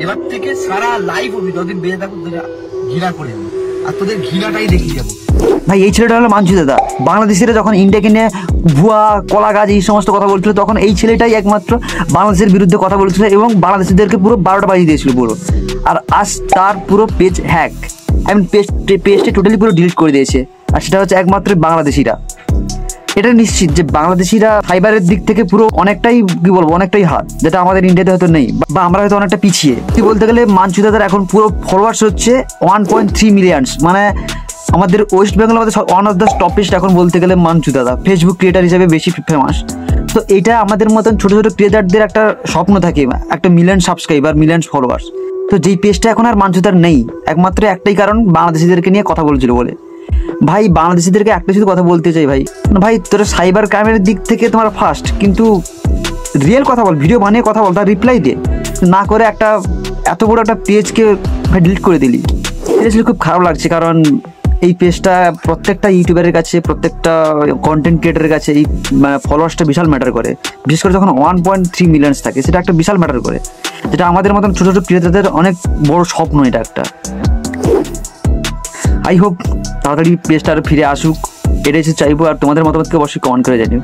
এবার থেকে সারা লাইফ হবি যতদিন বেঁচে থাকুক তোরা ঘৃণা করে যাবো আর তোদের ঘৃণাটাই দেখিয়ে যাবো। ভাই এই ছেলেটা হলো মাঞ্জু দাদা। বাংলাদেশিরা যখন ইন্ডিয়াকে নিয়ে ভুয়া কলা গাছ এই সমস্ত কথা বলছিল তখন এই ছেলেটাই একমাত্র বাংলাদেশের বিরুদ্ধে কথা বলছিল এবং বাংলাদেশিদেরকে পুরো 12টা বাজিয়ে দিয়েছিল পুরো। আর আজ তার পুরো পেজ হ্যাক, পেজটা টোটালি পুরো ডিলিট করে দিয়েছে। আর সেটা হচ্ছে একমাত্র বাংলাদেশিরা। এটা নিশ্চিত যে বাংলাদেশিরা ফাইবারের দিক থেকে পুরো অনেকটাই কি বলবো অনেকটাই হাত, যেটা আমাদের ইন্ডিয়াতে হয়তো নেই বা আমরা হয়তো অনেকটা পিছিয়ে। কি বলতে গেলে মাঞ্জু দাদার এখন পুরো ফলোয়ার্স হচ্ছে 1.3 মিলিয়নস, মানে আমাদের ওয়েস্ট বেঙ্গল আমাদের ওয়ান অফ দ্য টপেস্ট এখন বলতে গেলে মাঞ্জু দাদা ফেসবুক ক্রিয়েটার হিসেবে বেশি ফেমাস। তো এটা আমাদের মতন ছোট ছোট ক্রিয়েটারদের একটা স্বপ্ন থাকে, একটা মিলিয়ন সাবস্ক্রাইবার, মিলিয়ন ফলোয়ার্স। তো যেই পেজটা এখন আর মাঞ্জু দাদার নেই, একমাত্র একটাই কারণ বাংলাদেশিদেরকে নিয়ে কথা বলছিল বলে। ভাই বাংলাদেশিদেরকে একটা শুধু কথা বলতে চাই, ভাই তোরা সাইবার ক্রাইমের দিক থেকে তোমার ফার্স্ট, কিন্তু রিয়েল কথা বল, ভিডিও বানিয়ে কথা বল, তার রিপ্লাই দে না করে একটা এত বড় একটা পেজকে ভাই ডিলিট করে দিলি। সিরিয়াসলি খুব খারাপ লাগছে, কারণ এই পেজটা প্রত্যেকটা ইউটিউবারের কাছে, প্রত্যেকটা কন্টেন্ট ক্রিয়েটারের কাছে এই ফলোয়ার্সটা বিশাল ম্যাটার করে। বিশেষ করে যখন 1.3 মিলিয়নস থাকে সেটা একটা বিশাল ম্যাটার করে, যেটা আমাদের মতন ছোটো ছোটো ক্রিয়েটারদের অনেক বড় স্বপ্ন এটা একটা। আই হোপ তাড়াতাড়ি পেজটা আর ফিরে আসুক, এটাই চাইবো। আর তোমাদের মতামতকে অবশ্যই কমেন্ট করে জানিও।